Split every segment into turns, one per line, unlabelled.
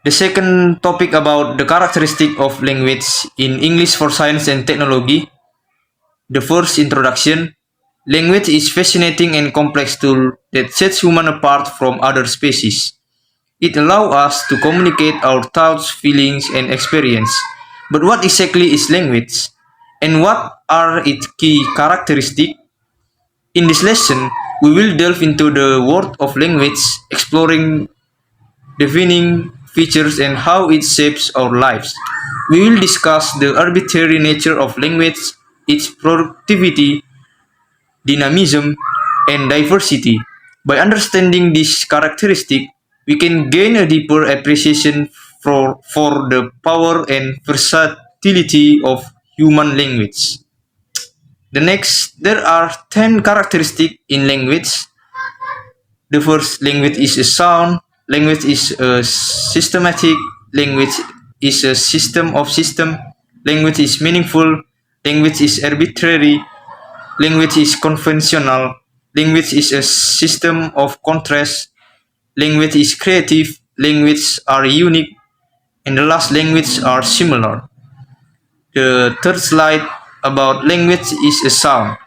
The second topic about the characteristic of language in English for Science and Technology. The first introduction. Language is fascinating and complex tool that sets humans apart from other species. It allows us to communicate our thoughts, feelings, and experience. But what exactly is language? And what are its key characteristics? In this lesson, we will delve into the world of language, exploring defining features and how it shapes our lives. We will discuss the arbitrary nature of language, its productivity, dynamism, and diversity. By understanding this characteristic, we can gain a deeper appreciation for the power and versatility of human language. There are 10 characteristics in language. The first, language is a sound, language is a systematic, language is a system of system, language is meaningful, language is arbitrary, language is conventional, language is a system of contrast, language is creative, languages are unique, and the last, language are similar. The third slide about language is a sound.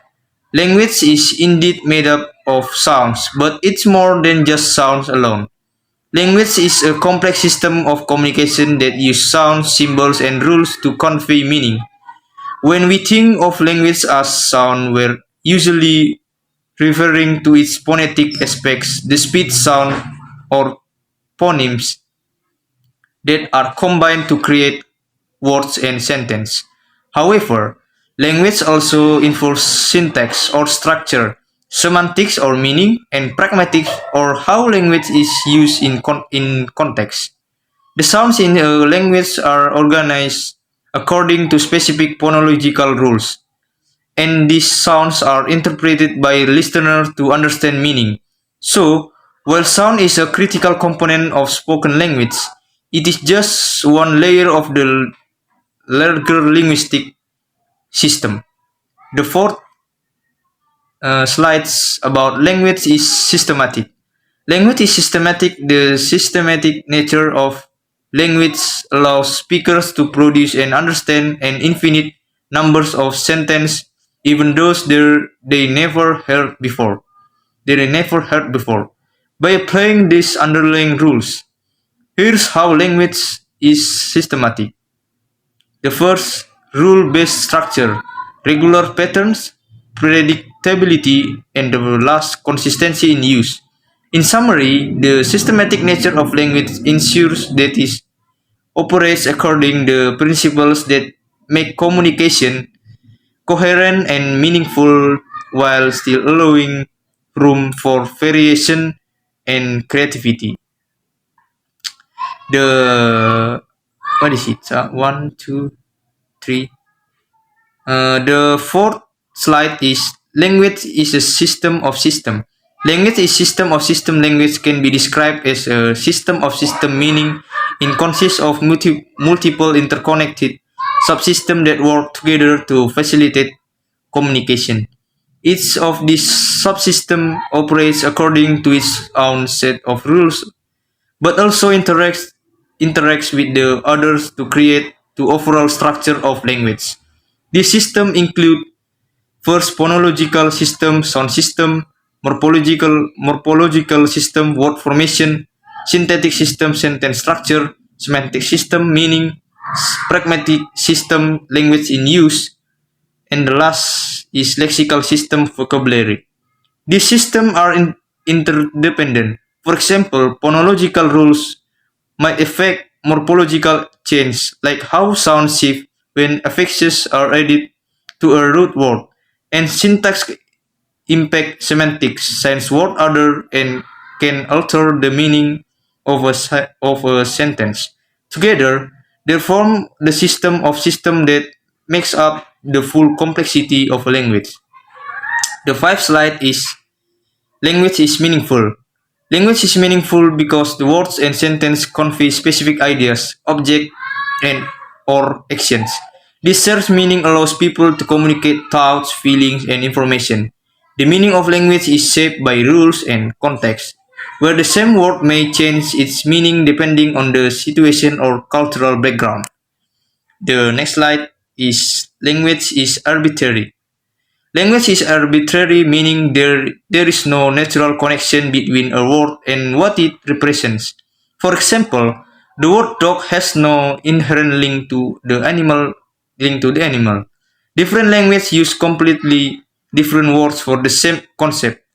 Language is indeed made up of sounds, but it's more than just sounds alone. Language is a complex system of communication that uses sounds, symbols, and rules to convey meaning. When we think of language as sound, we're usually referring to its phonetic aspects, the speech sound or phonemes that are combined to create words and sentences. However, language also involves syntax or structure, semantics or meaning, and pragmatics or how language is used in context. The sounds in a language are organized according to specific phonological rules, and these sounds are interpreted by listeners to understand meaning. So, while sound is a critical component of spoken language, it is just one layer of the larger linguistic system. The fourth slides about language is systematic. Language is systematic. The systematic nature of language allows speakers to produce and understand an infinite numbers of sentences, even those they never heard before. They never heard before. By applying these underlying rules, here's how language is systematic. The first, rule-based structure, regular patterns, predictability, and the last, consistency in use. In summary, the systematic nature of language ensures that it operates according to the principles that make communication coherent and meaningful while still allowing room for variation and creativity. The what is it? One, two, three. The fourth slide is language is a system of system. Language is system of system. Language can be described as a system of system, meaning it consists of multiple interconnected subsystems that work together to facilitate communication. Each of these subsystems operates according to its own set of rules, but also interacts with the others to create the overall structure of language. This system include first phonological system, sound system, morphological system, word formation, synthetic system, sentence structure, semantic system, meaning, pragmatic system, language in use, and the last is lexical system, vocabulary. These systems are interdependent. For example, phonological rules might affect morphological change, like how sounds shift when affixes are added to a root word, and syntax impact semantics, since words other and can alter the meaning of a sentence. Together, they form the system of system that makes up the full complexity of a language. The fifth slide is language is meaningful. Language is meaningful because the words and sentence convey specific ideas, objects, and or actions. This shared meaning allows people to communicate thoughts, feelings, and information. The meaning of language is shaped by rules and context. where the same word may change its meaning depending on the situation or cultural background. The next slide is language is arbitrary. Language is arbitrary, meaning there is no natural connection between a word and what it represents. For example, the word dog has no inherent link to the animal. Different languages use completely different words for the same concept,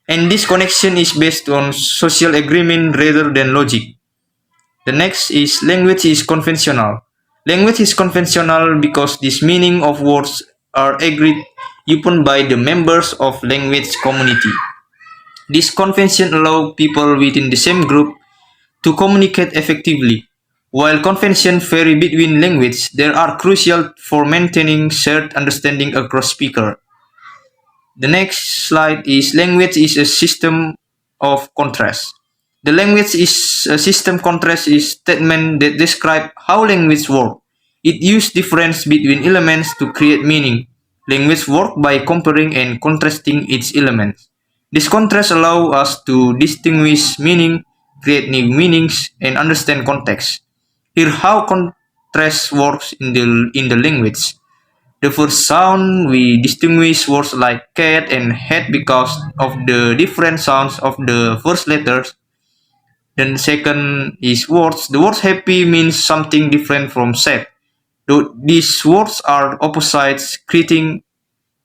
and this connection is based on social agreement rather than logic. The next is language is conventional. Language is conventional because this meaning of words are agreed upon by the members of language community. This convention allows people within the same group to communicate effectively. While conventions vary between languages, they are crucial for maintaining shared understanding across speakers. The next slide is language is a system of contrast. The language is a system contrast is statement that describe how language work. It uses difference between elements to create meaning. Language work by comparing and contrasting its elements. This contrast allows us to distinguish meaning, create new meanings, and understand context. Here how contrast works in the language. The first sound we distinguish words like cat and hat because of the different sounds of the first letters. Then second is words. The word happy means something different from sad. Though these words are opposites, creating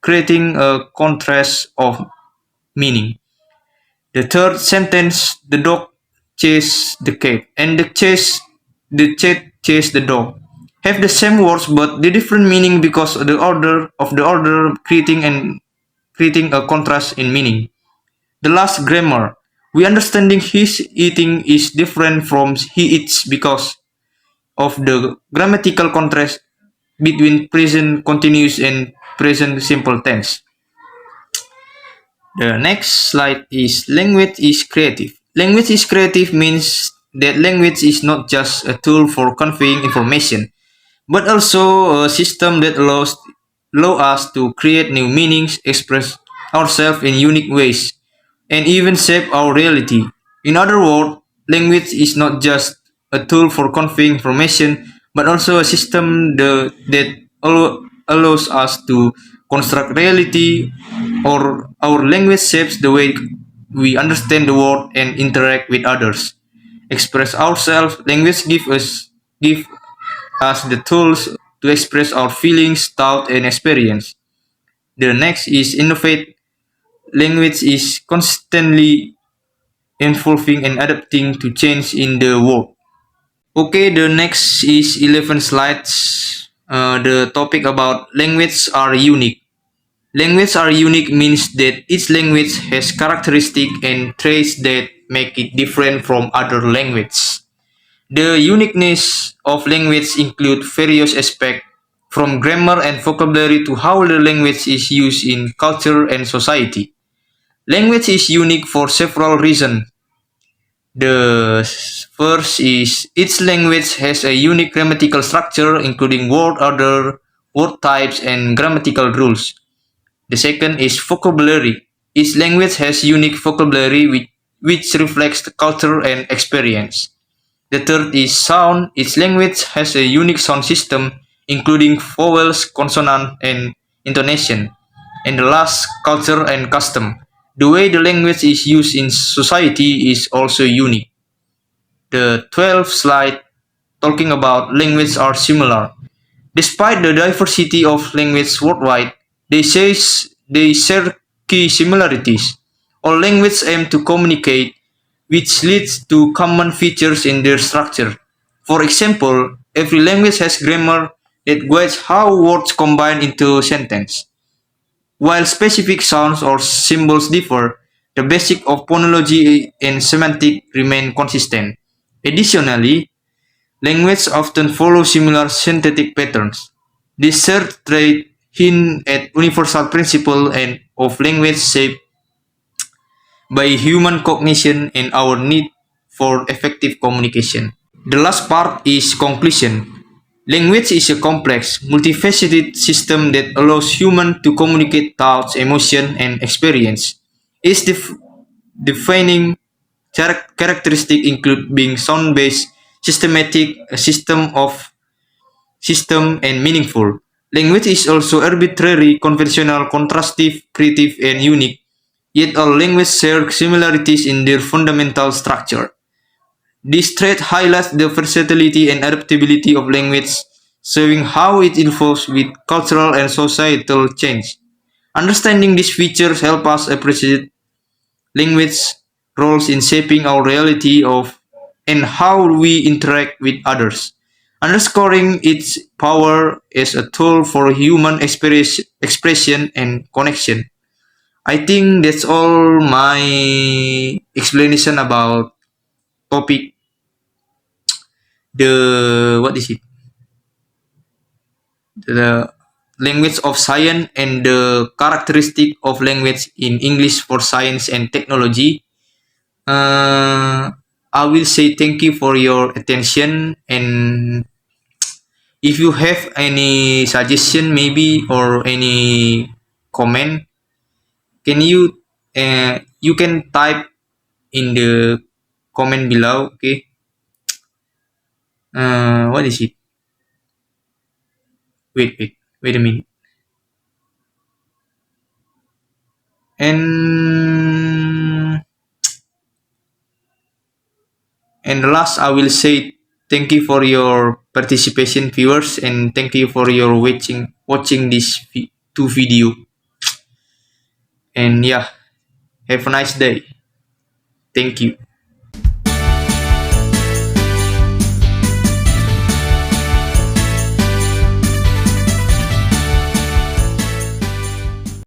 a contrast of meaning. The third sentence, the dog chased the cat, and the cat chased the dog, have the same words but the different meaning because of the order creating a contrast in meaning. The last grammar, we understanding his eating is different from he eats because of the grammatical contrast between present continuous and present simple tense. The next slide is language is creative. Language is creative means that language is not just a tool for conveying information, but also a system that allow us to create new meanings, express ourselves in unique ways, and even shape our reality. In other words, language is not just a tool for conveying information, but also a system that allows us to construct reality, or our language shapes the way we understand the world and interact with others. Express ourselves, language give us the tools to express our feelings, thought, and experience. The next is innovate. Language is constantly evolving and adapting to change in the world. Okay, the next is 11 slides. The topic about language are unique. Language are unique means that each language has characteristics and traits that make it different from other languages. The uniqueness of language include various aspects, from grammar and vocabulary to how the language is used in culture and society. Language is unique for several reasons. The first is each language has a unique grammatical structure, including word order, word types, and grammatical rules. The second is vocabulary. Each language has unique vocabulary which reflects the culture and experience. The third is sound. Each language has a unique sound system, including vowels, consonant, and intonation. And the last, culture and custom. The way the language is used in society is also unique. The 12th slide talking about language are similar. Despite the diversity of languages worldwide, they share key similarities. All languages aim to communicate, which leads to common features in their structure. For example, every language has grammar that guides how words combine into a sentence. While specific sounds or symbols differ, the basic of phonology and semantic remain consistent. Additionally, languages often follow similar synthetic patterns. This shared trait hint at universal principle and of language shaped by human cognition and our need for effective communication. The last part is conclusion. Language is a complex, multifaceted system that allows humans to communicate thoughts, emotion, and experience. Its defining Characteristics include being sound-based, systematic, a system, and meaningful. Language is also arbitrary, conventional, contrastive, creative, and unique. Yet all languages share similarities in their fundamental structure. This trait highlights the versatility and adaptability of language, showing how it evolves with cultural and societal change. Understanding these features help us appreciate language roles in shaping our reality of and how we interact with others, underscoring its power as a tool for human expression and connection. I think that's all my explanation about topic the what is it the language of science and the characteristic of language in English for science and technology. I will say thank you for your attention, and if you have any suggestion maybe or any comment, can you can type in the comment below. Okay. What is it? Wait a minute. And last, I will say thank you for your participation, viewers, and thank you for your watching this two video. And yeah, have a nice day. Thank you.